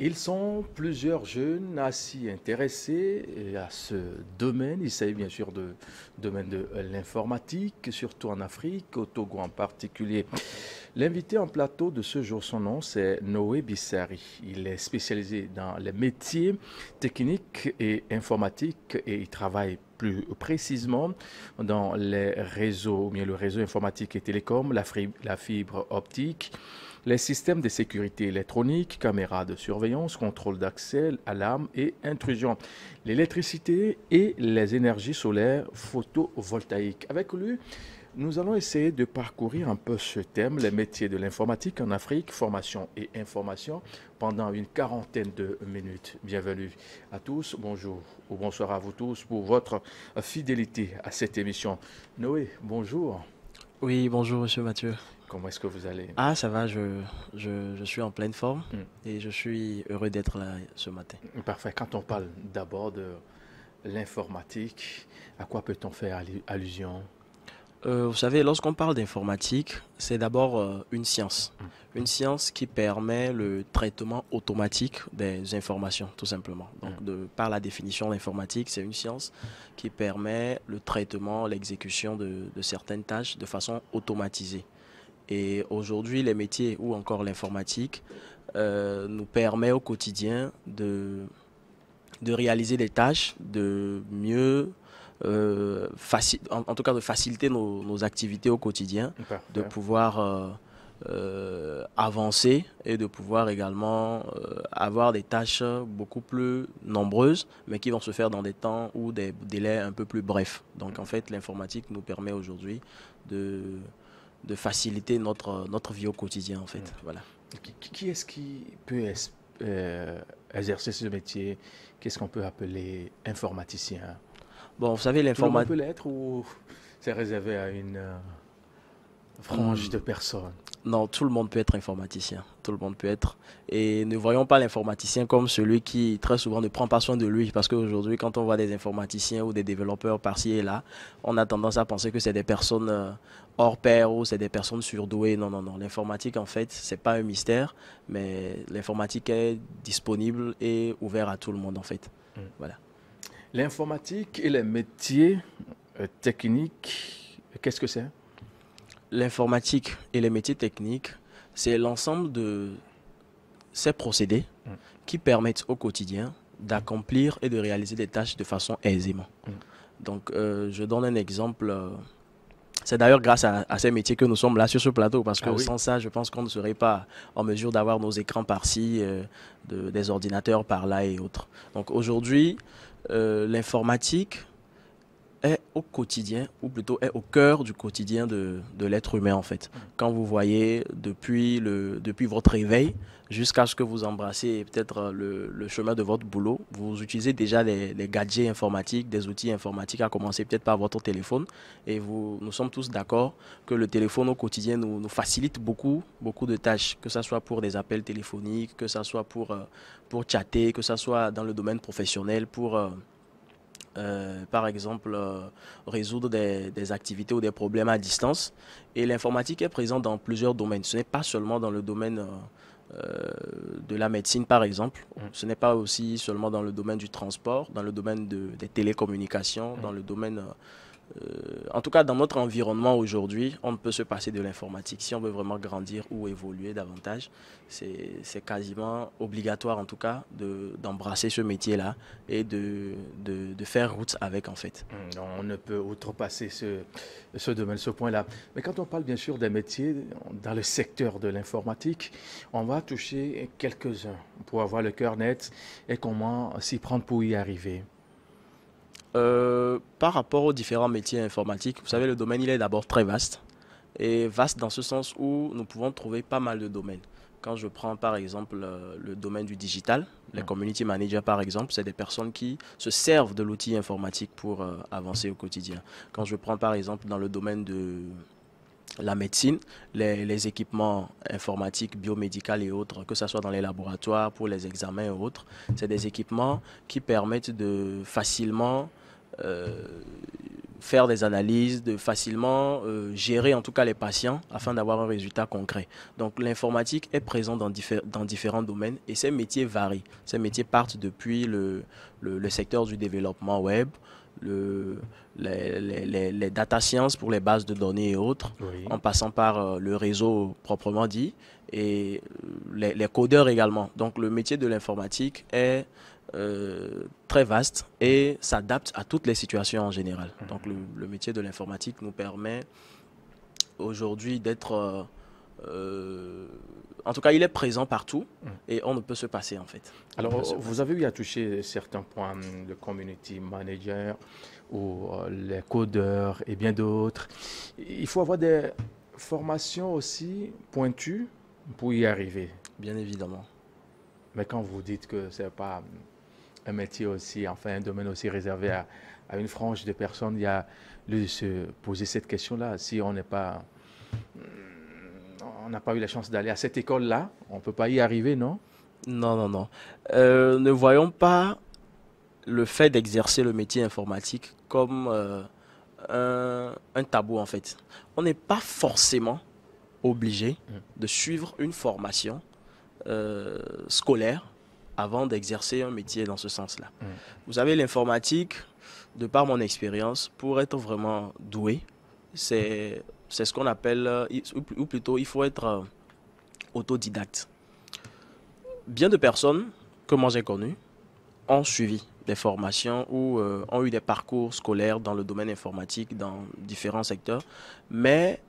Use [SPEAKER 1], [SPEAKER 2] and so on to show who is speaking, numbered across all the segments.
[SPEAKER 1] Ils sont plusieurs jeunes à s'y intéresser et à ce domaine. Il s'agit bien sûr de domaine de l'informatique, surtout en Afrique, au Togo en particulier. L'invité en plateau de ce jour, son nom, c'est Noé Bissari. Il est spécialisé dans les métiers techniques et informatiques et il travaille plus précisément dans les réseaux, ou bien le réseau informatique et télécom, la fibre optique, les systèmes de sécurité électronique, caméras de surveillance, contrôle d'accès, alarme et intrusion, l'électricité et les énergies solaires photovoltaïques. Avec lui, nous allons essayer de parcourir un peu ce thème, les métiers de l'informatique en Afrique, formation et information, pendant une quarantaine de minutes. Bienvenue à tous, bonjour ou bonsoir à vous tous pour votre fidélité à cette émission. Noé, bonjour.
[SPEAKER 2] Oui, bonjour Monsieur Mathieu.
[SPEAKER 1] Comment est-ce que vous allez?
[SPEAKER 2] Ah, ça va, je suis en pleine forme
[SPEAKER 1] Hmm.
[SPEAKER 2] et je suis heureux d'être là ce matin.
[SPEAKER 1] Parfait. Quand on parle d'abord de l'informatique, à quoi peut-on faire allusion?
[SPEAKER 2] Vous savez, lorsqu'on parle d'informatique, c'est d'abord
[SPEAKER 1] Hmm.
[SPEAKER 2] une science qui permet le traitement automatique des informations, tout simplement.
[SPEAKER 1] Hmm.
[SPEAKER 2] Donc, par la définition, l'informatique, c'est une science qui permet le traitement, l'exécution de certaines tâches de façon automatisée. Et aujourd'hui, les métiers ou encore l'informatique nous permet au quotidien de réaliser des tâches, de mieux, en tout cas de faciliter nos activités au quotidien, de
[SPEAKER 1] Parfait.
[SPEAKER 2] pouvoir avancer et de pouvoir également avoir des tâches beaucoup plus nombreuses, mais qui vont se faire dans des temps ou des délais un peu plus brefs. Donc en fait, l'informatique nous permet aujourd'hui de, de faciliter notre vie au quotidien en
[SPEAKER 1] Hmm.
[SPEAKER 2] fait. Voilà.
[SPEAKER 1] Qui est-ce qui peut exercer ce métier? Qu'est-ce qu'on peut appeler informaticien?
[SPEAKER 2] Bon, vous savez,
[SPEAKER 1] Tout le monde
[SPEAKER 2] l'informatique.
[SPEAKER 1] peut l'être ou c'est réservé à une frange de personnes?
[SPEAKER 2] Non, tout le monde peut être informaticien. Tout le monde peut être. Et ne voyons pas l'informaticien comme celui qui, très souvent, ne prend pas soin de lui. Parce qu'aujourd'hui, quand on voit des informaticiens ou des développeurs par-ci et là, on a tendance à penser que c'est des personnes hors pair ou c'est des personnes surdouées. Non, non, non. L'informatique, en fait, c'est pas un mystère, mais l'informatique est disponible et ouverte à tout le monde, en fait.
[SPEAKER 1] Hmm.
[SPEAKER 2] Voilà.
[SPEAKER 1] L'informatique et les métiers techniques, qu'est-ce que c'est?
[SPEAKER 2] L'informatique et les métiers techniques, c'est l'ensemble de ces procédés
[SPEAKER 1] Mm,
[SPEAKER 2] qui permettent au quotidien
[SPEAKER 1] mm,
[SPEAKER 2] d'accomplir et de réaliser des tâches de façon aisément.
[SPEAKER 1] mm.
[SPEAKER 2] Donc, je donne un exemple. C'est d'ailleurs grâce à ces métiers que nous sommes là sur ce plateau, parce
[SPEAKER 1] Ah
[SPEAKER 2] que
[SPEAKER 1] oui.
[SPEAKER 2] sans ça, je pense qu'on ne serait pas en mesure d'avoir nos écrans par-ci, des ordinateurs par-là et autres. Donc aujourd'hui, l'informatique est au quotidien, ou plutôt est au cœur du quotidien de l'être humain en fait.
[SPEAKER 1] Mm,
[SPEAKER 2] Quand vous voyez depuis votre réveil jusqu'à ce que vous embrassez peut-être le chemin de votre boulot, vous utilisez déjà les gadgets informatiques, des outils informatiques, à commencer peut-être par votre téléphone. Et nous sommes tous d'accord que le téléphone au quotidien nous facilite beaucoup, beaucoup de tâches, que ce soit pour des appels téléphoniques, que ce soit pour chatter, que ce soit dans le domaine professionnel, pour par exemple, résoudre des activités ou des problèmes à distance. Et l'informatique est présente dans plusieurs domaines. Ce n'est pas seulement dans le domaine de la médecine, par exemple.
[SPEAKER 1] mm,
[SPEAKER 2] Ce n'est pas aussi seulement dans le domaine du transport, dans le domaine des télécommunications,
[SPEAKER 1] mm.
[SPEAKER 2] dans le domaine en tout cas, dans notre environnement aujourd'hui, on ne peut se passer de l'informatique. Si on veut vraiment grandir ou évoluer davantage, c'est quasiment obligatoire, en tout cas, d'embrasser ce métier-là et de faire route avec, en fait.
[SPEAKER 1] On ne peut outrepasser ce domaine, ce point-là. Mais quand on parle bien sûr des métiers dans le secteur de l'informatique, on va toucher quelques-uns pour avoir le cœur net et comment s'y prendre pour y arriver.
[SPEAKER 2] Par rapport aux différents métiers informatiques, vous savez, le domaine, il est d'abord très vaste. Et vaste dans ce sens où nous pouvons trouver pas mal de domaines. Quand je prends par exemple le domaine du digital, les
[SPEAKER 1] Mm,
[SPEAKER 2] community managers par exemple, c'est des personnes qui se servent de l'outil informatique pour avancer au quotidien. Quand je prends par exemple dans le domaine de la médecine, les équipements informatiques, biomédicaux et autres, que ce soit dans les laboratoires, pour les examens et autres, c'est des équipements qui permettent de facilement euh, faire des analyses, de facilement gérer en tout cas les patients afin d'avoir un résultat concret. Donc l'informatique est présente dans différents domaines et ces métiers varient. Ces métiers partent depuis le secteur du développement web, les data science pour les bases de données et autres,
[SPEAKER 1] Oui.
[SPEAKER 2] en passant par le réseau proprement dit et les codeurs également. Donc le métier de l'informatique est très vaste et s'adapte à toutes les situations en général. Donc le métier de l'informatique nous permet aujourd'hui d'être... en tout cas, il est présent partout et on ne peut se passer en fait.
[SPEAKER 1] Alors, vous avez eu à toucher certains points, le community manager ou les codeurs et bien d'autres. Il faut avoir des formations aussi pointues pour y arriver.
[SPEAKER 2] Bien évidemment.
[SPEAKER 1] Mais quand vous dites que ce n'est pas un métier aussi, enfin un domaine aussi réservé à une frange de personnes, il y a lieu de se poser cette question-là. Si on n'a pas eu la chance d'aller à cette école-là, on ne peut pas y arriver, non?
[SPEAKER 2] Non, non, non. Ne voyons pas le fait d'exercer le métier informatique comme un tabou en fait. On n'est pas forcément obligé de suivre une formation scolaire avant d'exercer un métier dans ce sens-là. Vous savez, l'informatique, de par mon expérience, pour être vraiment doué, c'est ce qu'on appelle, ou plutôt il faut être autodidacte. Bien de personnes que moi j'ai connues ont suivi des formations ou ont eu des parcours scolaires dans le domaine informatique, dans différents secteurs, mais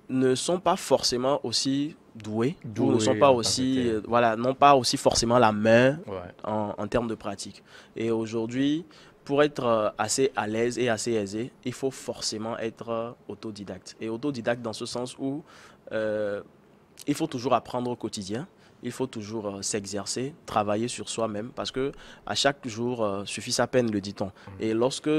[SPEAKER 2] ne sont pas forcément aussi doués ou ne sont pas aussi, voilà, n'ont pas aussi forcément la main en termes de pratique. Et aujourd'hui, pour être assez à l'aise et assez aisé, il faut forcément être autodidacte. Et autodidacte dans ce sens où il faut toujours apprendre au quotidien, il faut toujours s'exercer, travailler sur soi-même, parce que à chaque jour suffit sa peine, le dit-on. Et lorsque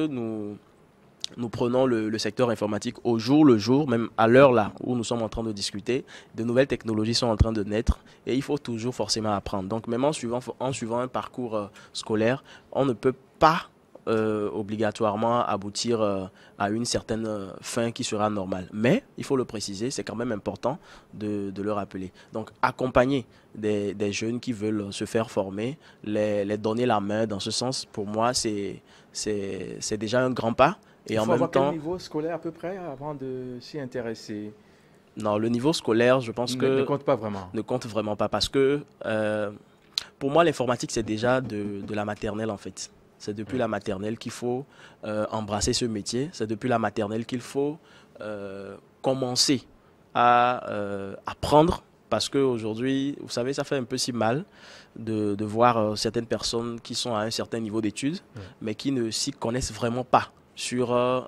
[SPEAKER 2] nous prenons le secteur informatique au jour le jour, même à l'heure là où nous sommes en train de discuter, de nouvelles technologies sont en train de naître et il faut toujours forcément apprendre. Donc même en suivant un parcours scolaire, on ne peut pas obligatoirement aboutir à une certaine fin qui sera normale. Mais, il faut le préciser, c'est quand même important de le rappeler. Donc accompagner des jeunes qui veulent se faire former, les donner la main dans ce sens, pour moi, c'est déjà un grand pas.
[SPEAKER 1] Et en même temps, quel niveau scolaire à peu près avant de s'y intéresser?
[SPEAKER 2] Non, le niveau scolaire, je pense que
[SPEAKER 1] ne compte pas vraiment.
[SPEAKER 2] Ne compte vraiment pas parce que pour moi, l'informatique, c'est déjà de la maternelle en fait. C'est depuis la maternelle qu'il faut embrasser ce métier. C'est depuis la maternelle qu'il faut commencer à apprendre. Parce qu'aujourd'hui, vous savez, ça fait un peu si mal de voir certaines personnes qui sont à un certain niveau d'études, mais qui ne s'y connaissent vraiment pas sur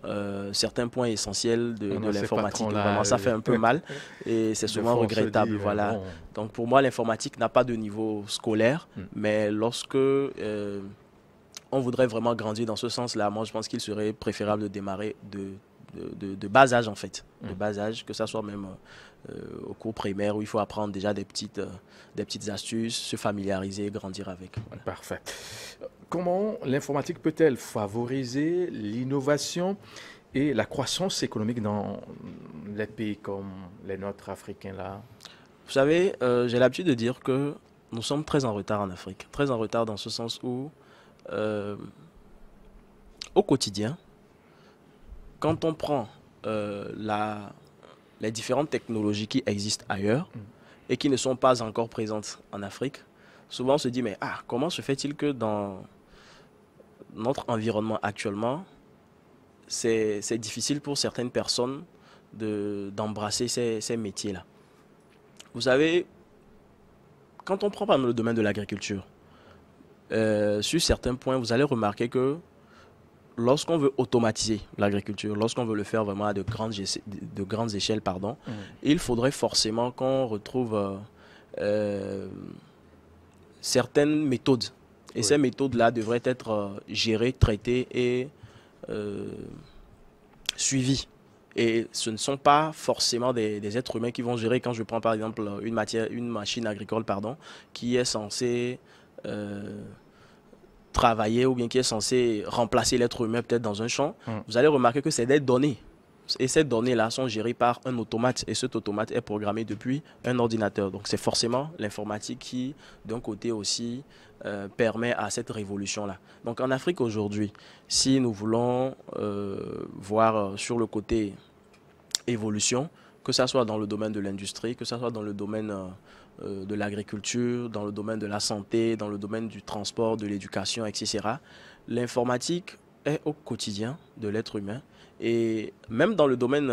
[SPEAKER 2] certains points essentiels de l'informatique. Vraiment, ça fait un peu mal et c'est souvent regrettable. Voilà. Bon. Donc pour moi, l'informatique n'a pas de niveau scolaire, mais lorsque on voudrait vraiment grandir dans ce sens-là, moi je pense qu'il serait préférable de démarrer de bas âge en fait. De bas âge, que ça soit même au cours primaire où il faut apprendre déjà des petites astuces, se familiariser et grandir avec. Voilà.
[SPEAKER 1] Parfait. Comment l'informatique peut-elle favoriser l'innovation et la croissance économique dans les pays comme les nôtres africains là?
[SPEAKER 2] Vous savez, j'ai l'habitude de dire que nous sommes très en retard en Afrique. Très en retard dans ce sens où, au quotidien, quand on prend les différentes technologies qui existent ailleurs et qui ne sont pas encore présentes en Afrique, souvent on se dit, mais comment se fait-il que dans notre environnement actuellement, c'est difficile pour certaines personnes d'embrasser ces métiers-là. Vous savez, quand on prend par exemple le domaine de l'agriculture, sur certains points, vous allez remarquer que lorsqu'on veut automatiser l'agriculture, lorsqu'on veut le faire vraiment à de grandes échelles, il faudrait forcément qu'on retrouve certaines méthodes. Et ces méthodes-là devraient être gérées, traitées et suivies. Et ce ne sont pas forcément des êtres humains qui vont gérer. Quand je prends par exemple une machine agricole qui est censée travailler ou bien qui est censé remplacer l'être humain peut-être dans un champ, vous allez remarquer que c'est des données. Et ces données-là sont gérées par un automate. Et cet automate est programmé depuis un ordinateur. Donc c'est forcément l'informatique qui, d'un côté aussi, permet à cette révolution-là. Donc en Afrique aujourd'hui, si nous voulons voir sur le côté évolution, que ce soit dans le domaine de l'industrie, que ce soit dans le domaine de l'agriculture, dans le domaine de la santé, dans le domaine du transport, de l'éducation, etc., l'informatique est au quotidien de l'être humain. Et même dans le domaine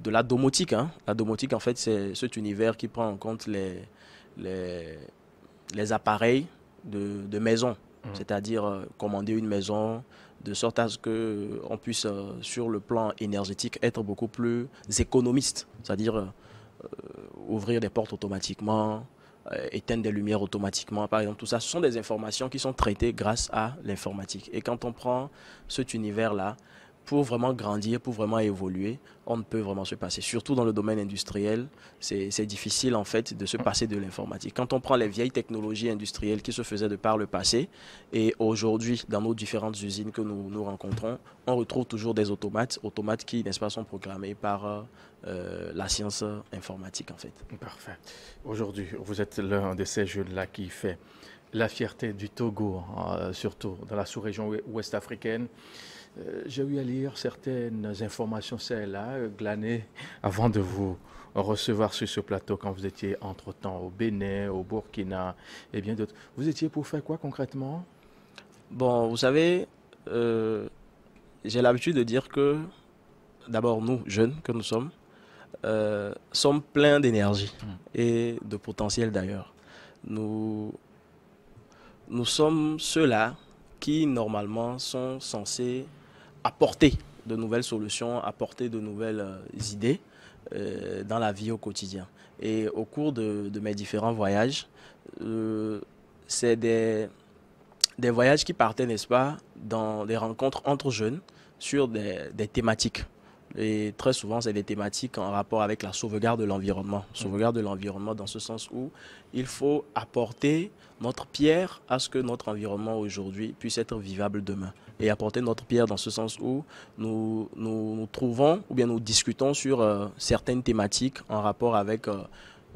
[SPEAKER 2] de la domotique, la domotique, en fait, c'est cet univers qui prend en compte les appareils de maison, c'est-à-dire commander une maison de sorte à ce qu'on puisse, sur le plan énergétique, être beaucoup plus économiste, c'est-à-dire ouvrir des portes automatiquement, éteindre des lumières automatiquement, par exemple. Tout ça, ce sont des informations qui sont traitées grâce à l'informatique. Et quand on prend cet univers-là, pour vraiment grandir, pour vraiment évoluer, on ne peut vraiment se passer. Surtout dans le domaine industriel, c'est difficile en fait de se passer de l'informatique. Quand on prend les vieilles technologies industrielles qui se faisaient de par le passé, et aujourd'hui, dans nos différentes usines que nous rencontrons, on retrouve toujours des automates qui, n'est-ce pas, sont programmés par la science informatique en fait.
[SPEAKER 1] Parfait. Aujourd'hui, vous êtes l'un de ces jeunes-là qui fait la fierté du Togo, surtout dans la sous-région ouest africaine. J'ai eu à lire certaines informations, celles-là, glanées avant de vous recevoir sur ce plateau quand vous étiez entre-temps au Bénin, au Burkina et bien d'autres. Vous étiez pour faire quoi concrètement?
[SPEAKER 2] Bon, vous savez, j'ai l'habitude de dire que, d'abord, nous, jeunes que nous sommes pleins d'énergie et de potentiel d'ailleurs. Nous sommes ceux-là qui, normalement, sont censés apporter de nouvelles solutions, apporter de nouvelles idées dans la vie au quotidien. Et au cours de mes différents voyages, c'est des voyages qui partaient, n'est-ce pas, dans des rencontres entre jeunes sur des thématiques. Et très souvent, c'est des thématiques en rapport avec la sauvegarde de l'environnement. Sauvegarde de l'environnement dans ce sens où il faut apporter notre pierre à ce que notre environnement aujourd'hui puisse être vivable demain. Et apporter notre pierre dans ce sens où nous trouvons ou bien nous discutons sur certaines thématiques en rapport avec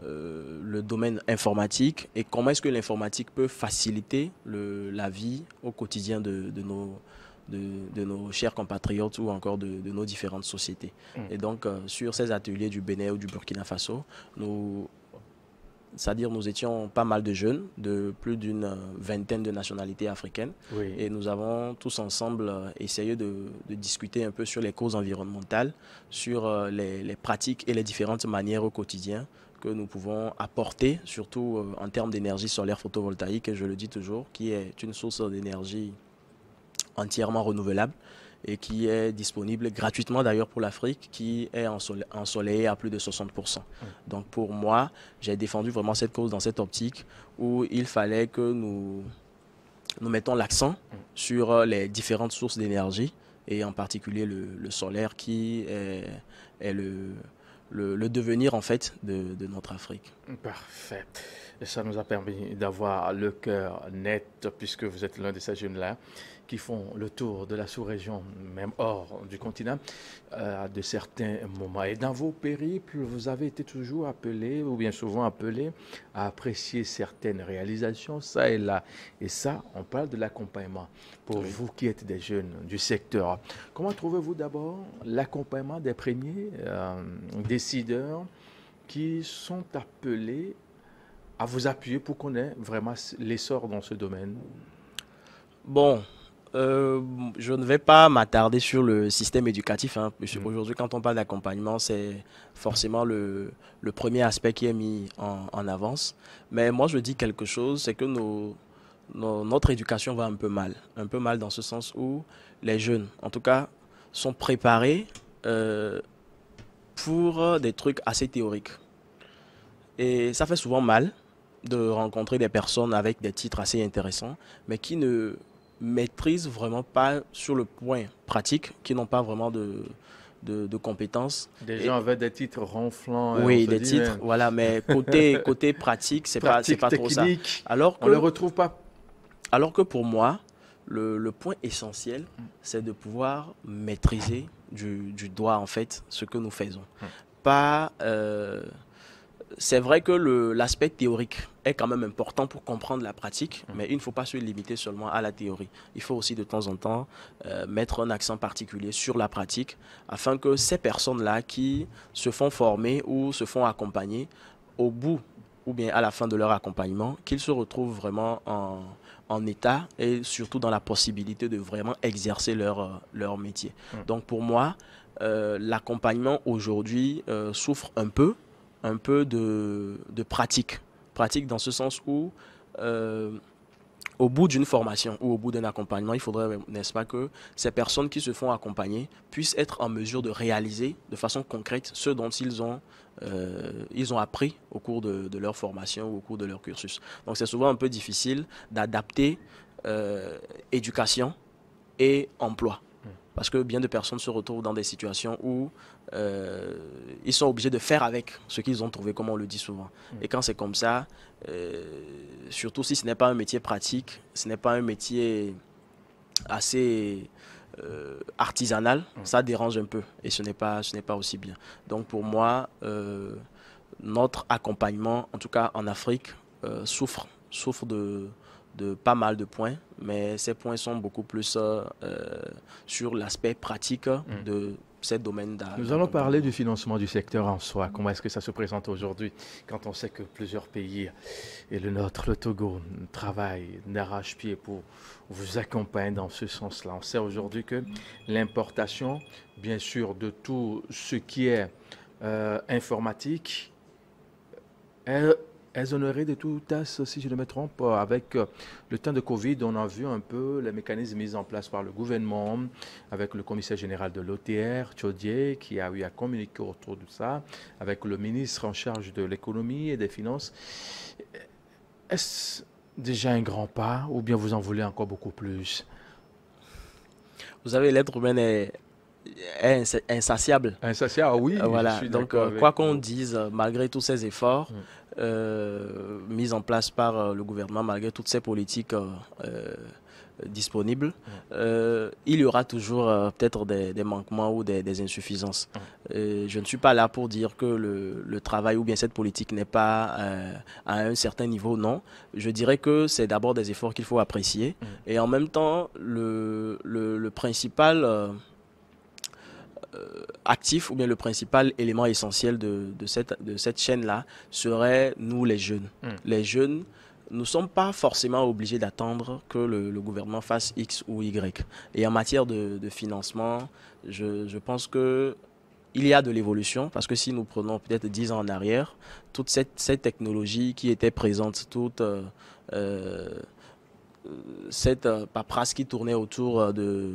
[SPEAKER 2] le domaine informatique et comment est-ce que l'informatique peut faciliter la vie au quotidien de nos chers compatriotes ou encore de nos différentes sociétés. Et donc, sur ces ateliers du Bénin ou du Burkina Faso, c'est-à-dire nous étions pas mal de jeunes, de plus d'une vingtaine de nationalités africaines. Oui. Et nous avons tous ensemble essayé de discuter un peu sur les causes environnementales, sur les pratiques et les différentes manières au quotidien que nous pouvons apporter, surtout en termes d'énergie solaire photovoltaïque, et je le dis toujours, qui est une source d'énergie entièrement renouvelable et qui est disponible gratuitement d'ailleurs pour l'Afrique, qui est ensoleillée à plus de 60%. Donc pour moi, j'ai défendu vraiment cette cause dans cette optique où il fallait que nous mettons l'accent sur les différentes sources d'énergie et en particulier le solaire qui est le devenir en fait de notre Afrique.
[SPEAKER 1] Parfait. Et ça nous a permis d'avoir le cœur net puisque vous êtes l'un de ces jeunes-là qui font le tour de la sous-région, même hors du continent, à de certains moments. Et dans vos périples, vous avez été toujours appelé, ou bien souvent appelé, à apprécier certaines réalisations, ça et là. Et ça, on parle de l'accompagnement. Pour vous qui êtes des jeunes du secteur, comment trouvez-vous d'abord l'accompagnement des premiers décideurs qui sont appelés à vous appuyer pour qu'on ait vraiment l'essor dans ce domaine?
[SPEAKER 2] Bon, je ne vais pas m'attarder sur le système éducatif. Aujourd'hui, quand on parle d'accompagnement, c'est forcément le premier aspect qui est mis en avance. Mais moi, je dis quelque chose, c'est que notre éducation va un peu mal. Un peu mal dans ce sens où les jeunes, en tout cas, sont préparés pour des trucs assez théoriques. Et ça fait souvent mal de rencontrer des personnes avec des titres assez intéressants, mais qui ne maîtrisent vraiment pas sur le point pratique, qui n'ont pas vraiment de compétences.
[SPEAKER 1] Des gens avec des titres ronflants.
[SPEAKER 2] Oui, des titres, voilà, mais côté pratique, c'est pas trop ça.
[SPEAKER 1] Alors que, on ne le retrouve pas.
[SPEAKER 2] Alors que pour moi, le point essentiel, c'est de pouvoir maîtriser du doigt, en fait, ce que nous faisons. Pas... c'est vrai que l'aspect théorique est quand même important pour comprendre la pratique, mais il ne faut pas se limiter seulement à la théorie. Il faut aussi de temps en temps mettre un accent particulier sur la pratique afin que ces personnes-là qui se font former ou se font accompagner, au bout ou bien à la fin de leur accompagnement, qu'ils se retrouvent vraiment en état et surtout dans la possibilité de vraiment exercer leur métier. Donc pour moi, l'accompagnement aujourd'hui souffre un peu de pratique. Pratique dans ce sens où, au bout d'une formation ou au bout d'un accompagnement, il faudrait, n'est-ce pas, que ces personnes qui se font accompagner puissent être en mesure de réaliser de façon concrète ce dont ils ont appris au cours de leur formation ou au cours de leur cursus. Donc c'est souvent un peu difficile d'adapter éducation et emploi. Parce que bien de personnes se retrouvent dans des situations où ils sont obligés de faire avec ce qu'ils ont trouvé, comme on le dit souvent. Et quand c'est comme ça, surtout si ce n'est pas un métier pratique, ce n'est pas un métier assez artisanal, ça dérange un peu et ce n'est pas aussi bien. Donc pour moi, notre accompagnement, en tout cas en Afrique, souffre de pas mal de points, mais ces points sont beaucoup plus sur l'aspect pratique de ces domaines d'art.
[SPEAKER 1] Nous allons parler du financement du secteur en soi. Comment est-ce que ça se présente aujourd'hui quand on sait que plusieurs pays, et le nôtre, le Togo, travaillent d'arrache-pied pour vous accompagner dans ce sens-là. On sait aujourd'hui que l'importation, bien sûr, de tout ce qui est informatique, est exonéré de toute taxe, si je ne me trompe. Avec le temps de Covid, on a vu un peu les mécanismes mis en place par le gouvernement, avec le commissaire général de l'OTR, Tchodier, qui a eu à communiquer autour de ça, avec le ministre en charge de l'économie et des finances. Est-ce déjà un grand pas ou bien vous en voulez encore beaucoup plus?
[SPEAKER 2] Vous savez, l'être humain est insatiable.
[SPEAKER 1] Insatiable, oui.
[SPEAKER 2] Voilà. Donc, quoi qu'on dise, malgré tous ces efforts mis en place par le gouvernement, malgré toutes ces politiques disponibles, il y aura toujours peut-être des manquements ou des insuffisances. Je ne suis pas là pour dire que le travail ou bien cette politique n'est pas à un certain niveau, non. Je dirais que c'est d'abord des efforts qu'il faut apprécier et en même temps, le principal actif ou bien le principal élément essentiel de cette chaîne-là serait nous les jeunes. Les jeunes, nous ne sommes pas forcément obligés d'attendre que le gouvernement fasse X ou Y. Et en matière de financement, je pense que il y a de l'évolution parce que si nous prenons peut-être 10 ans en arrière, toute cette technologie qui était présente, toute cette paperasse qui tournait autour de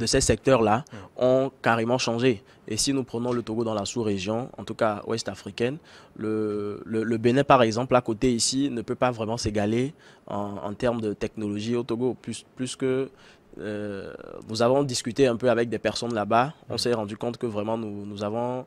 [SPEAKER 2] ces secteurs-là ont carrément changé. Et si nous prenons le Togo dans la sous-région, en tout cas ouest africaine, le Bénin, par exemple, à côté ici, ne peut pas vraiment s'égaler en termes de technologie au Togo. Plus que nous avons discuté un peu avec des personnes là-bas, on s'est rendu compte que vraiment nous avons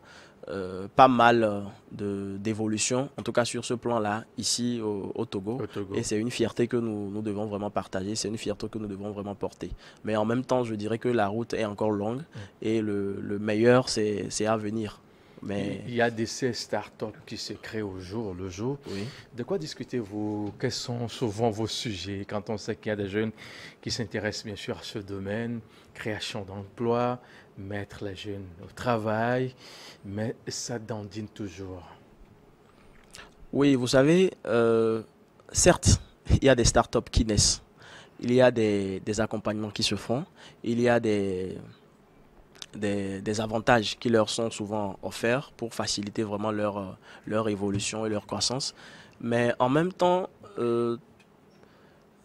[SPEAKER 2] pas mal d'évolution, en tout cas sur ce plan-là, ici au Togo. Et c'est une fierté que nous devons vraiment partager, c'est une fierté que nous devons vraiment porter. Mais en même temps, je dirais que la route est encore longue et le meilleur, c'est à venir. Mais... Il
[SPEAKER 1] y a des startups qui se créent au jour le jour.
[SPEAKER 2] Oui.
[SPEAKER 1] De quoi discutez-vous? Quels sont souvent vos sujets quand on sait qu'il y a des jeunes qui s'intéressent bien sûr à ce domaine, création d'emplois, mettre les jeunes au travail, mais ça dandine toujours.
[SPEAKER 2] Oui, vous savez, certes, il y a des startups qui naissent, il y a des accompagnements qui se font, il y a des avantages qui leur sont souvent offerts pour faciliter vraiment leur évolution et leur croissance. Mais en même temps,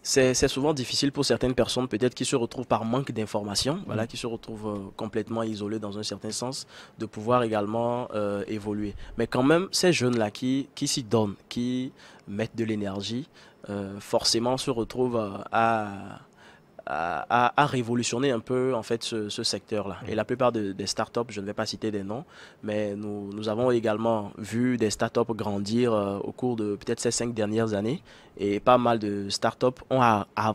[SPEAKER 2] c'est souvent difficile pour certaines personnes, peut-être qui se retrouvent par manque d'informations, voilà, qui se retrouvent complètement isolés dans un certain sens, de pouvoir également évoluer. Mais quand même, ces jeunes-là qui s'y donnent, qui mettent de l'énergie, forcément se retrouvent à révolutionner un peu en fait ce secteur-là. Et la plupart des startups, je ne vais pas citer des noms, mais nous avons également vu des startups grandir au cours de peut-être ces 5 dernières années. Et pas mal de startups ont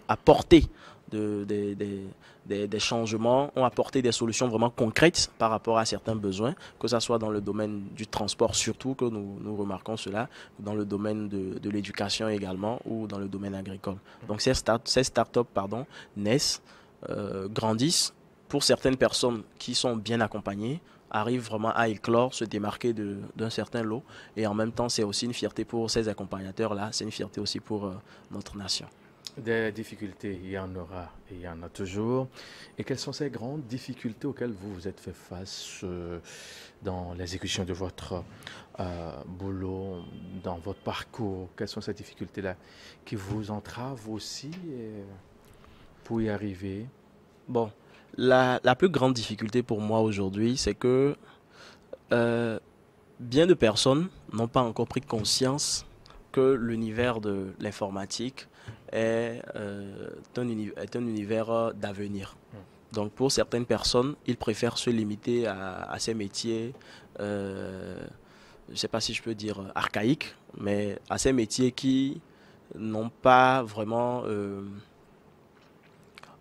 [SPEAKER 2] apporté des changements, ont apporté des solutions vraiment concrètes par rapport à certains besoins, que ce soit dans le domaine du transport surtout, que nous remarquons cela, dans le domaine de l'éducation également, ou dans le domaine agricole. Donc ces startups naissent, grandissent, pour certaines personnes qui sont bien accompagnées, arrivent vraiment à éclore, se démarquer d'un certain lot. Et en même temps, c'est aussi une fierté pour ces accompagnateurs-là, c'est une fierté aussi pour notre nation.
[SPEAKER 1] Des difficultés, il y en aura et il y en a toujours. Et quelles sont ces grandes difficultés auxquelles vous vous êtes fait face dans l'exécution de votre boulot, dans votre parcours? Quelles sont ces difficultés-là qui vous entravent aussi pour y arriver?
[SPEAKER 2] Bon, la plus grande difficulté pour moi aujourd'hui, c'est que euh, bien de personnes n'ont pas encore pris conscience que l'univers de l'informatique est un univers d'avenir. Donc pour certaines personnes, ils préfèrent se limiter à ces métiers, je ne sais pas si je peux dire archaïques, mais à ces métiers qui n'ont pas vraiment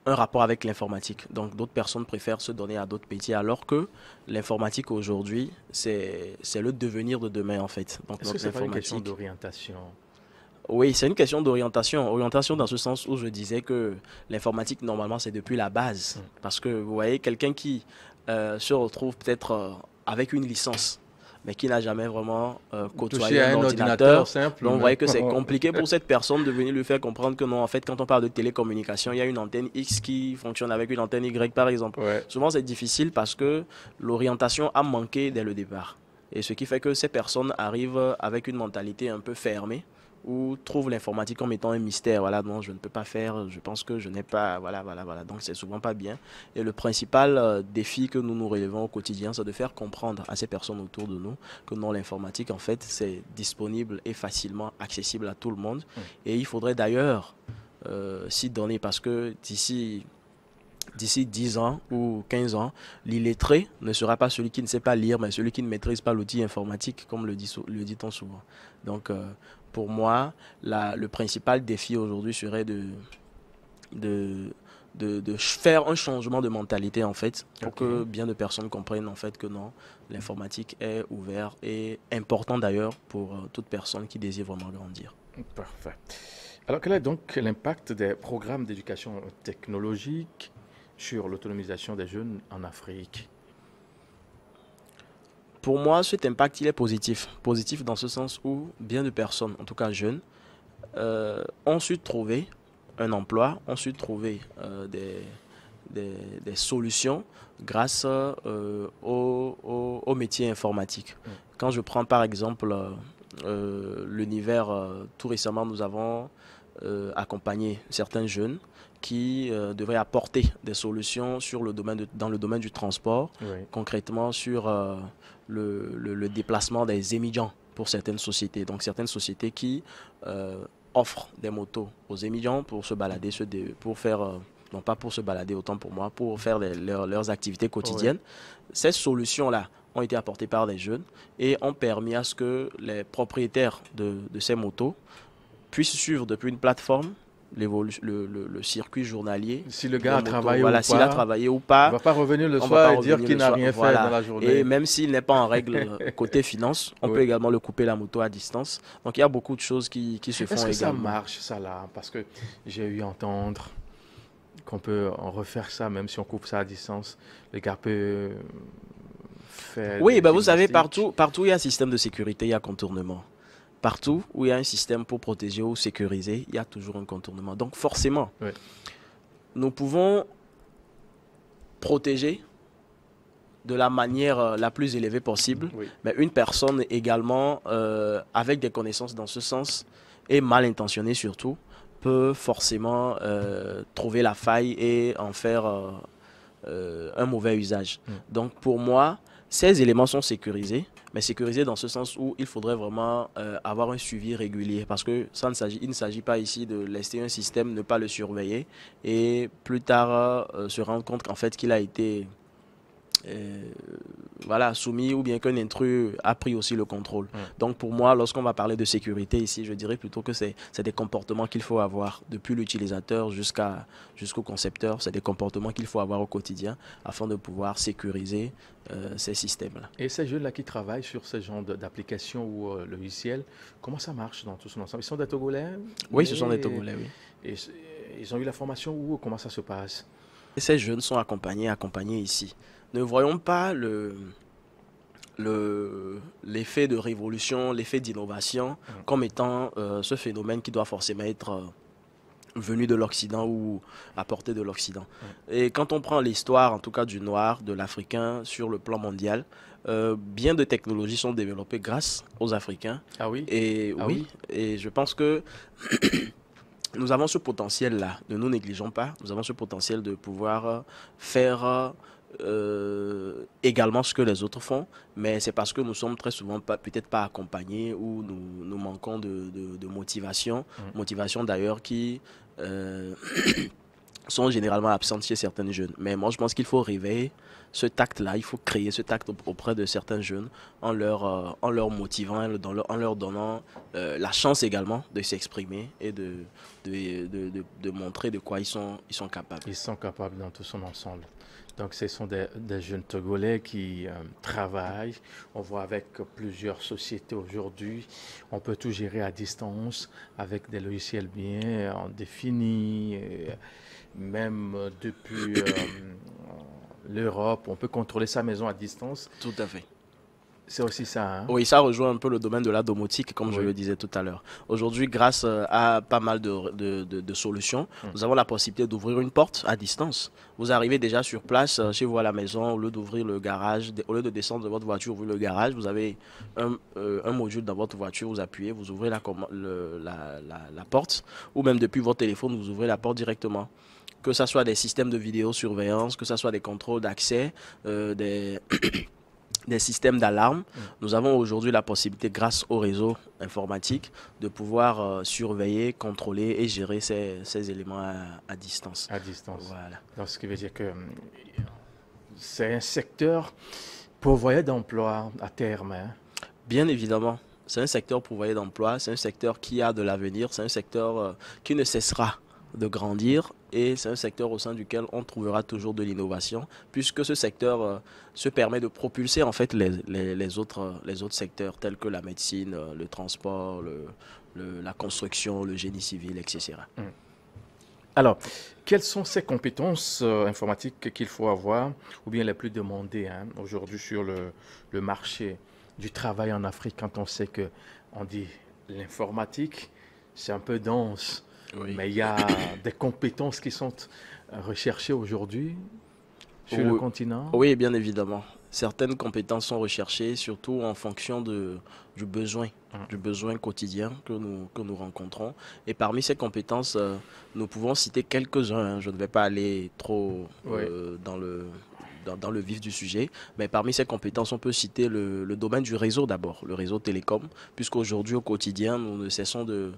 [SPEAKER 2] un rapport avec l'informatique. Donc d'autres personnes préfèrent se donner à d'autres métiers alors que l'informatique aujourd'hui, c'est le devenir de demain en fait. Donc
[SPEAKER 1] Est-ce que c'est pas une question d'orientation?
[SPEAKER 2] Oui, c'est une question d'orientation. Orientation dans ce sens où je disais que l'informatique, normalement, c'est depuis la base. Parce que, vous voyez, quelqu'un qui se retrouve peut-être avec une licence, mais qui n'a jamais vraiment côtoyé un ordinateur
[SPEAKER 1] simple.
[SPEAKER 2] Donc, vous voyez que c'est compliqué pour cette personne de venir lui faire comprendre que non, en fait, quand on parle de télécommunication, il y a une antenne X qui fonctionne avec une antenne Y, par exemple.
[SPEAKER 1] Ouais.
[SPEAKER 2] Souvent, c'est difficile parce que l'orientation a manqué dès le départ. Et ce qui fait que ces personnes arrivent avec une mentalité un peu fermée, ou trouvent l'informatique comme étant un mystère. Voilà, non, je ne peux pas faire, je pense que je n'ai pas, voilà. Donc, c'est souvent pas bien. Et le principal défi que nous nous relevons au quotidien, c'est de faire comprendre à ces personnes autour de nous que non, l'informatique, en fait, c'est disponible et facilement accessible à tout le monde. Et il faudrait d'ailleurs s'y donner parce que d'ici 10 ans ou 15 ans, l'illettré ne sera pas celui qui ne sait pas lire, mais celui qui ne maîtrise pas l'outil informatique, comme le dit-on souvent. Donc, pour moi, le principal défi aujourd'hui serait de faire un changement de mentalité, en fait, pour que bien de personnes comprennent, en fait, que non, l'informatique est ouverte et important d'ailleurs pour toute personne qui désire vraiment grandir.
[SPEAKER 1] Parfait. Alors, quel est donc l'impact des programmes d'éducation technologique sur l'autonomisation des jeunes en Afrique?
[SPEAKER 2] Pour moi, cet impact, il est positif. Positif dans ce sens où bien de personnes, en tout cas jeunes, ont su trouver un emploi, ont su trouver des solutions grâce au métier informatique. Quand je prends par exemple l'univers, tout récemment, nous avons accompagné certains jeunes qui devraient apporter des solutions dans le domaine du transport, concrètement sur le déplacement des émigrants pour certaines sociétés. Donc certaines sociétés qui offrent des motos aux émigrants pour se balader, pour faire, non pas pour se balader autant pour moi, pour faire leurs activités quotidiennes. Ces solutions-là ont été apportées par des jeunes et ont permis à ce que les propriétaires de ces motos puissent suivre depuis une plateforme le circuit journalier.
[SPEAKER 1] Si le gars a travaillé
[SPEAKER 2] voilà, s'il a travaillé ou pas,
[SPEAKER 1] il ne va pas revenir le soir et dire qu'il n'a rien fait dans la journée.
[SPEAKER 2] Et même s'il n'est pas en règle côté finance, on peut également le couper la moto à distance. Donc il y a beaucoup de choses qui se font également.
[SPEAKER 1] Est-ce que ça marche, ça là? Parce que j'ai eu à entendre qu'on peut en refaire ça, même si on coupe ça à distance. Le gars peut faire...
[SPEAKER 2] Oui, vous savez, partout où il y a un système de sécurité, il y a contournement. Partout où il y a un système pour protéger ou sécuriser, il y a toujours un contournement. Donc forcément, nous pouvons protéger de la manière la plus élevée possible, mais une personne également avec des connaissances dans ce sens et mal intentionnée surtout, peut forcément trouver la faille et en faire un mauvais usage. Donc pour moi, ces éléments sont sécurisés, mais sécurisés dans ce sens où il faudrait vraiment avoir un suivi régulier parce que il ne s'agit pas ici de laisser un système, ne pas le surveiller et plus tard se rendre compte qu'en fait qu'il a été euh, voilà, soumis ou bien qu'un intrus a pris aussi le contrôle.
[SPEAKER 1] Mm.
[SPEAKER 2] Donc pour moi, lorsqu'on va parler de sécurité ici, je dirais plutôt que c'est des comportements qu'il faut avoir depuis l'utilisateur jusqu'au concepteur. C'est des comportements qu'il faut avoir au quotidien afin de pouvoir sécuriser ces systèmes-là.
[SPEAKER 1] Et ces jeunes-là qui travaillent sur ce genre d'application ou logiciel, comment ça marche dans tout son ensemble? Ils sont des Togolais
[SPEAKER 2] Oui, ce sont des
[SPEAKER 1] et,
[SPEAKER 2] Togolais, oui.
[SPEAKER 1] et ils ont eu la formation ou comment ça se passe?
[SPEAKER 2] Et ces jeunes sont accompagnés ici. Ne voyons pas l'effet de révolution, l'effet d'innovation
[SPEAKER 1] Mm.
[SPEAKER 2] comme étant ce phénomène qui doit forcément être venu de l'Occident ou apporté de l'Occident. Et quand on prend l'histoire, en tout cas du noir, de l'Africain sur le plan mondial, bien de technologies sont développées grâce aux Africains.
[SPEAKER 1] Ah oui?
[SPEAKER 2] Et
[SPEAKER 1] Ah
[SPEAKER 2] oui,
[SPEAKER 1] oui?
[SPEAKER 2] et je pense que nous avons ce potentiel-là, ne nous négligeons pas, nous avons ce potentiel de pouvoir faire également ce que les autres font, mais c'est parce que nous sommes très souvent peut-être pas accompagnés ou nous manquons de motivation,
[SPEAKER 1] Mm.
[SPEAKER 2] motivation d'ailleurs qui euh, sont généralement absentes chez certains jeunes. Mais moi je pense qu'il faut réveiller ce tact-là, il faut créer ce tact auprès de certains jeunes en leur motivant, en leur donnant la chance également de s'exprimer et de montrer de quoi ils sont capables.
[SPEAKER 1] Ils sont capables dans tout son ensemble. Donc, ce sont des jeunes Togolais qui travaillent. On voit avec plusieurs sociétés aujourd'hui. On peut tout gérer à distance avec des logiciels bien définis. Même depuis l'Europe, on peut contrôler sa maison à distance.
[SPEAKER 2] Tout à fait.
[SPEAKER 1] C'est aussi ça, hein?
[SPEAKER 2] Oui, ça rejoint un peu le domaine de la domotique, comme je
[SPEAKER 1] Oui.
[SPEAKER 2] le disais tout à l'heure. Aujourd'hui, grâce à pas mal de solutions, nous avons la possibilité d'ouvrir une porte à distance. Vous arrivez déjà sur place, chez vous à la maison, au lieu d'ouvrir le garage, au lieu de descendre de votre voiture, ouvrir le garage, vous avez un module dans votre voiture, vous appuyez, vous ouvrez la porte, ou même depuis votre téléphone, vous ouvrez la porte directement. Que ce soit des systèmes de vidéosurveillance, que ce soit des contrôles d'accès, des systèmes d'alarme. Nous avons aujourd'hui la possibilité, grâce au réseau informatique, de pouvoir surveiller, contrôler et gérer ces éléments à distance.
[SPEAKER 1] À distance.
[SPEAKER 2] Voilà.
[SPEAKER 1] Donc, ce qui veut dire que c'est un secteur pourvoyeur d'emploi à terme, hein?
[SPEAKER 2] Bien évidemment, c'est un secteur pourvoyeur d'emploi, c'est un secteur qui a de l'avenir, c'est un secteur qui ne cessera de grandir et c'est un secteur au sein duquel on trouvera toujours de l'innovation puisque ce secteur se permet de propulser en fait les autres secteurs tels que la médecine, le transport, la construction, le génie civil, etc.
[SPEAKER 1] Alors, quelles sont ces compétences informatiques qu'il faut avoir, ou bien les plus demandées hein, aujourd'hui sur le marché du travail en Afrique, quand on sait que on dit l'informatique, c'est un peu dense,
[SPEAKER 2] Oui.
[SPEAKER 1] mais il y a des compétences qui sont recherchées aujourd'hui sur le
[SPEAKER 2] Oui,
[SPEAKER 1] continent.
[SPEAKER 2] oui, bien évidemment. Certaines compétences sont recherchées, surtout en fonction
[SPEAKER 1] Hum.
[SPEAKER 2] du besoin quotidien que nous rencontrons. Et parmi ces compétences, nous pouvons citer quelques-uns, hein. Je ne vais pas aller trop
[SPEAKER 1] Oui.
[SPEAKER 2] dans le vif du sujet, mais parmi ces compétences, on peut citer le domaine du réseau d'abord, le réseau télécom, puisqu'aujourd'hui, au quotidien, nous ne cessons de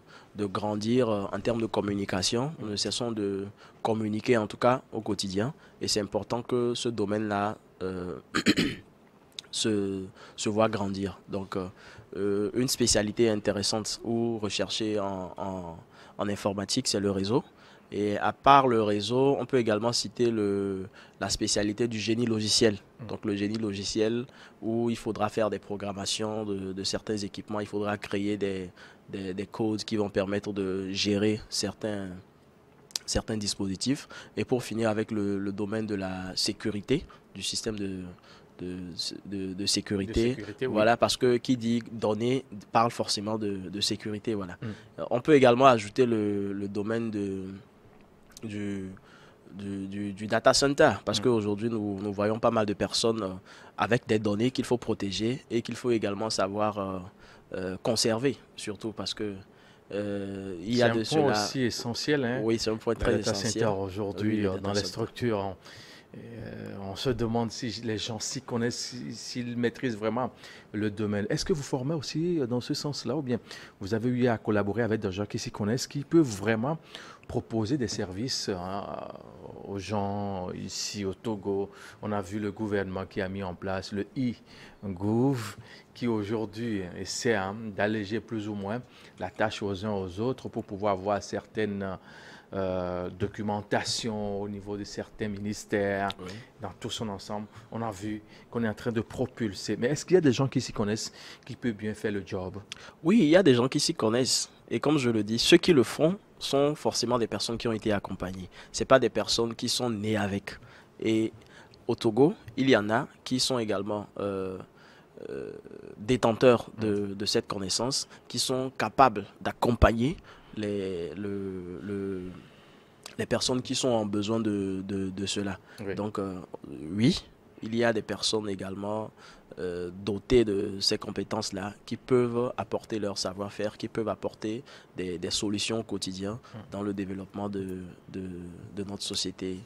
[SPEAKER 2] grandir en termes de communication, nous ne cessons de communiquer en tout cas au quotidien, et c'est important que ce domaine-là se voit grandir. Donc, une spécialité intéressante ou recherchée en informatique, c'est le réseau. Et à part le réseau, on peut également citer la spécialité du génie logiciel. Donc le génie logiciel où il faudra faire des programmations de certains équipements, il faudra créer des codes qui vont permettre de gérer certains dispositifs. Et pour finir avec le domaine de la sécurité, du système de sécurité,
[SPEAKER 1] sécurité, oui.
[SPEAKER 2] voilà, parce que qui dit données parle forcément de sécurité, voilà. On peut également ajouter le domaine du data center, parce qu'aujourd'hui nous voyons pas mal de personnes avec des données qu'il faut protéger et qu'il faut également savoir conserver, surtout parce que il y a de
[SPEAKER 1] C'est un point
[SPEAKER 2] cela.
[SPEAKER 1] aussi essentiel, hein,
[SPEAKER 2] Oui, c'est un point
[SPEAKER 1] le
[SPEAKER 2] très
[SPEAKER 1] data
[SPEAKER 2] essentiel.
[SPEAKER 1] center aujourd'hui
[SPEAKER 2] Oui, le
[SPEAKER 1] dans
[SPEAKER 2] data
[SPEAKER 1] les
[SPEAKER 2] center.
[SPEAKER 1] structures. On se demande si les gens s'y connaissent, s'ils maîtrisent vraiment le domaine. Est-ce que vous formez aussi dans ce sens-là ou bien vous avez eu à collaborer avec des gens qui s'y connaissent, qui peuvent vraiment proposer des services aux gens ici au Togo? On a vu le gouvernement qui a mis en place le e-Gouv qui aujourd'hui essaie d'alléger plus ou moins la tâche aux uns aux autres pour pouvoir voir certaines documentation au niveau de certains ministères, oui, dans tout son ensemble. On a vu qu'on est en train de propulser. Mais est-ce qu'il y a des gens qui s'y connaissent, qui peuvent bien faire le job?
[SPEAKER 2] Oui, il y a des gens qui s'y connaissent. Et comme je le dis, ceux qui le font sont forcément des personnes qui ont été accompagnées. Ce pas des personnes qui sont nées avec. Et au Togo, il y en a qui sont également détenteurs de cette connaissance, qui sont capables d'accompagner les personnes qui sont en besoin de cela. Oui. Donc, oui, il y a des personnes également dotées de ces compétences-là qui peuvent apporter leur savoir-faire, qui peuvent apporter des solutions au quotidien dans le développement de notre société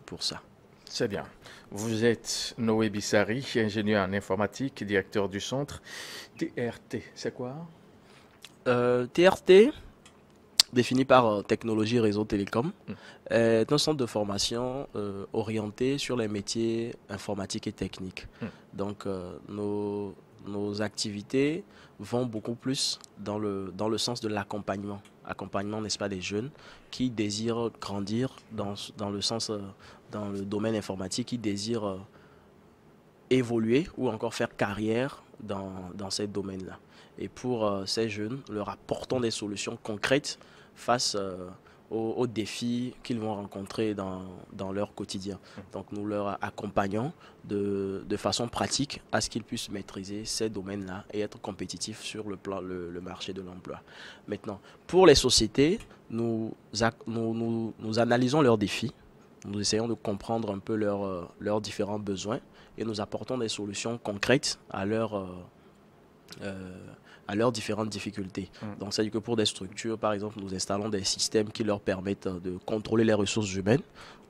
[SPEAKER 2] pour ça.
[SPEAKER 1] C'est bien. Vous êtes Noé Bissari, ingénieur en informatique, directeur du centre TRT. C'est quoi?
[SPEAKER 2] TRT, défini par Technologie Réseau Télécom, est un centre de formation orienté sur les métiers informatiques et techniques. Donc, nos activités vont beaucoup plus dans le sens de l'accompagnement. Accompagnement, n'est-ce pas, des jeunes qui désirent grandir dans le domaine informatique, qui désirent évoluer ou encore faire carrière dans ces domaines-là. Et pour ces jeunes, leur apportons des solutions concrètes face aux défis qu'ils vont rencontrer dans leur quotidien. Donc nous leur accompagnons de façon pratique à ce qu'ils puissent maîtriser ces domaines-là et être compétitifs sur le marché de l'emploi. Maintenant, pour les sociétés, nous analysons leurs défis, nous essayons de comprendre un peu leurs différents besoins et nous apportons des solutions concrètes à leurs différentes difficultés. Donc, c'est-à-dire que pour des structures, par exemple, nous installons des systèmes qui leur permettent de contrôler les ressources humaines,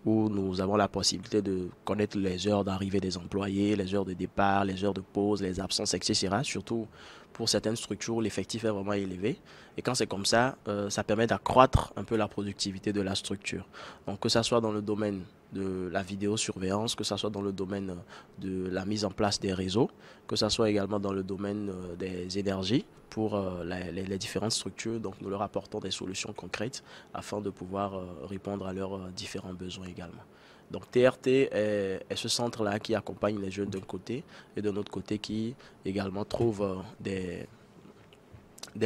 [SPEAKER 2] où nous avons la possibilité de connaître les heures d'arrivée des employés, les heures de départ, les heures de pause, les absences, etc. Surtout pour certaines structures où l'effectif est vraiment élevé. Et quand c'est comme ça, ça permet d'accroître un peu la productivité de la structure. Donc, que ce soit dans le domaine de la vidéosurveillance, que ce soit dans le domaine de la mise en place des réseaux, que ce soit également dans le domaine des énergies pour les différentes structures. Donc nous leur apportons des solutions concrètes afin de pouvoir répondre à leurs différents besoins également. Donc TRT est ce centre-là qui accompagne les jeunes d'un côté et de l'autre côté qui également trouve des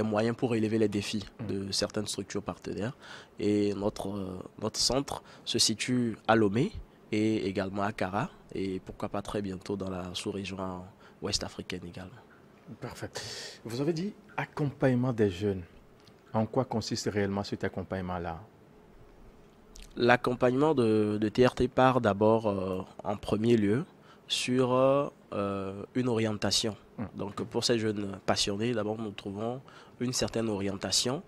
[SPEAKER 2] moyens pour élever les défis de certaines structures partenaires. Et notre centre se situe à Lomé et également à Kara et pourquoi pas très bientôt dans la sous-région ouest africaine également.
[SPEAKER 1] Parfait. Vous avez dit accompagnement des jeunes. En quoi consiste réellement cet accompagnement-là?
[SPEAKER 2] L'accompagnement de TRT part d'abord en premier lieu sur une orientation. Donc pour ces jeunes passionnés, d'abord nous trouvons une certaine orientation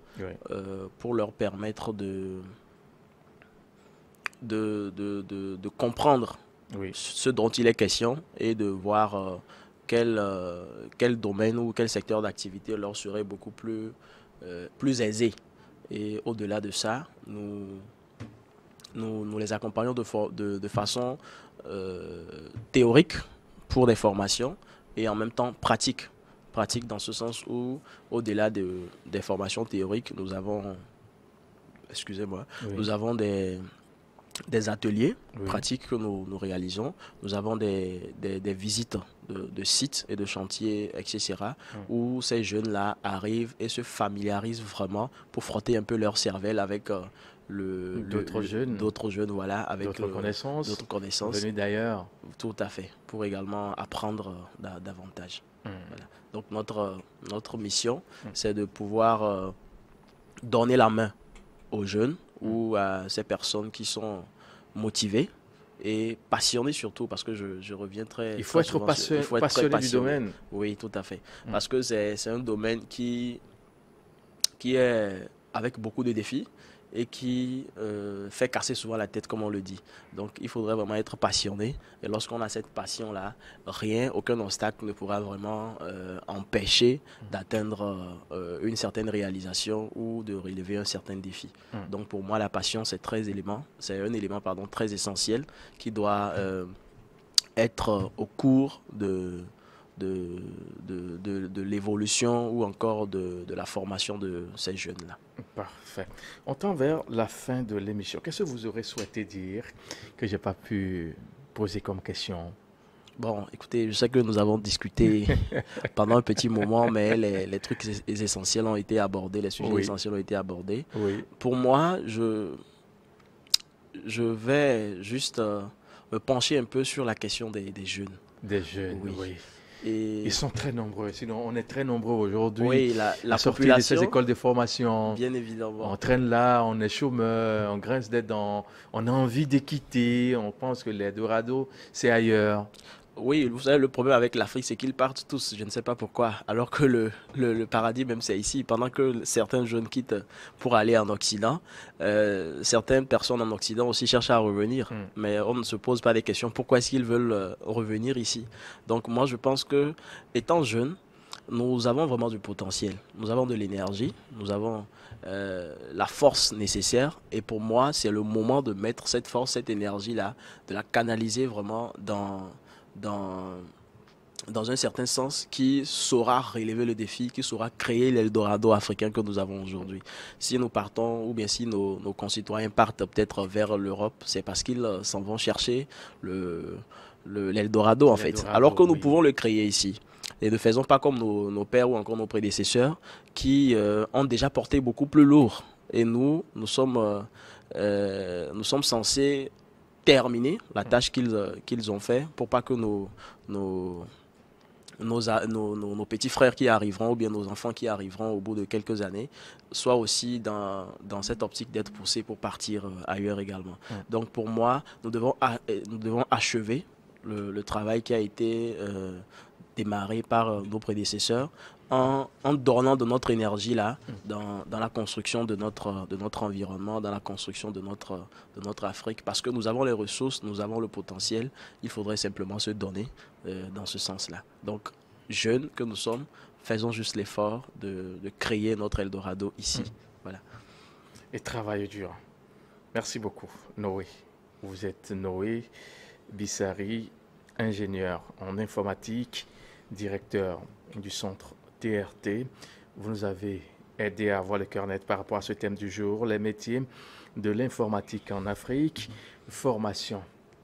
[SPEAKER 2] pour leur permettre de comprendre ce dont il est question et de voir quel domaine ou quel secteur d'activité leur serait beaucoup plus aisé. Et au-delà de ça, nous les accompagnons de façon théorique pour des formations et en même temps pratique dans ce sens où au-delà des formations théoriques, nous avons des ateliers pratiques que nous réalisons. Nous avons des visites de sites et de chantiers, etc. où ces jeunes-là arrivent et se familiarisent vraiment pour frotter un peu leur cervelle avec
[SPEAKER 1] d'autres jeunes,
[SPEAKER 2] voilà, avec
[SPEAKER 1] d'autres connaissances venus d'ailleurs.
[SPEAKER 2] Tout à fait, pour également apprendre davantage. Voilà. Donc notre mission, c'est de pouvoir donner la main aux jeunes ou à ces personnes qui sont motivées et passionnées surtout, parce que je reviens très...
[SPEAKER 1] Il faut être passionné du domaine.
[SPEAKER 2] Oui, tout à fait. Parce que c'est un domaine qui est avec beaucoup de défis et qui fait casser souvent la tête, comme on le dit. Donc, il faudrait vraiment être passionné. Et lorsqu'on a cette passion-là, rien, aucun obstacle ne pourra vraiment empêcher d'atteindre une certaine réalisation ou de relever un certain défi. Donc, pour moi, la passion, c'est un élément pardon, très essentiel qui doit être au cours de l'évolution ou encore de la formation de ces jeunes-là.
[SPEAKER 1] Parfait. On tend vers la fin de l'émission. Qu'est-ce que vous aurez souhaité dire que je n'ai pas pu poser comme question?
[SPEAKER 2] Bon, écoutez, je sais que nous avons discuté pendant un petit moment, mais les trucs essentiels ont été abordés, les sujets essentiels ont été abordés.
[SPEAKER 1] Oui.
[SPEAKER 2] Pour moi, je vais juste me pencher un peu sur la question des jeunes.
[SPEAKER 1] Des jeunes, oui.
[SPEAKER 2] Et
[SPEAKER 1] ils sont très nombreux, sinon on est très nombreux aujourd'hui.
[SPEAKER 2] Oui, la
[SPEAKER 1] sortie
[SPEAKER 2] population,
[SPEAKER 1] de ces écoles de formation.
[SPEAKER 2] Bien évidemment.
[SPEAKER 1] On traîne là, on est chômeur, on grince des dents, on a envie de quitter, on pense que l'Eldorado, c'est ailleurs.
[SPEAKER 2] Oui, vous savez, le problème avec l'Afrique, c'est qu'ils partent tous, je ne sais pas pourquoi, alors que le paradis même c'est ici. Pendant que certains jeunes quittent pour aller en Occident, certaines personnes en Occident aussi cherchent à revenir, mais on ne se pose pas des questions, pourquoi est-ce qu'ils veulent revenir ici? Donc moi je pense que, étant jeune, nous avons vraiment du potentiel, nous avons de l'énergie, nous avons la force nécessaire, et pour moi c'est le moment de mettre cette force, cette énergie-là, de la canaliser vraiment dans un certain sens, qui saura relever le défi, qui saura créer l'Eldorado africain que nous avons aujourd'hui. Si nous partons, ou bien si nos concitoyens partent peut-être vers l'Europe, c'est parce qu'ils s'en vont chercher l'Eldorado en fait, alors que nous pouvons le créer ici. Et ne faisons pas comme nos pères ou encore nos prédécesseurs qui ont déjà porté beaucoup plus lourd. Et nous sommes censés terminer la tâche qu'ils ont fait pour pas que nos petits frères qui arriveront ou bien nos enfants qui arriveront au bout de quelques années soient aussi dans cette optique d'être poussés pour partir ailleurs également. Donc pour moi, nous devons achever le travail qui a été démarré par nos prédécesseurs en donnant de notre énergie là dans la construction de notre environnement, dans la construction de notre Afrique, parce que nous avons les ressources, nous avons le potentiel, il faudrait simplement se donner dans ce sens-là. Donc, jeunes que nous sommes, faisons juste l'effort de créer notre Eldorado ici. Voilà.
[SPEAKER 1] Et travail dur. Merci beaucoup, Noé. Vous êtes Noé Bissari, ingénieur en informatique, directeur du centre TRT. Vous nous avez aidé à avoir le cœur net par rapport à ce thème du jour, les métiers de l'informatique en Afrique, formation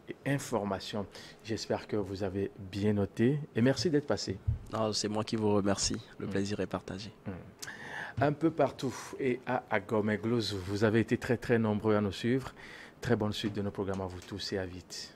[SPEAKER 1] et information. J'espère que vous avez bien noté et merci d'être passé.
[SPEAKER 2] C'est moi qui vous remercie. Le plaisir est partagé.
[SPEAKER 1] Un peu partout et à Agom et Glozou, vous avez été très nombreux à nous suivre. Très bonne suite de nos programmes à vous tous et à vite.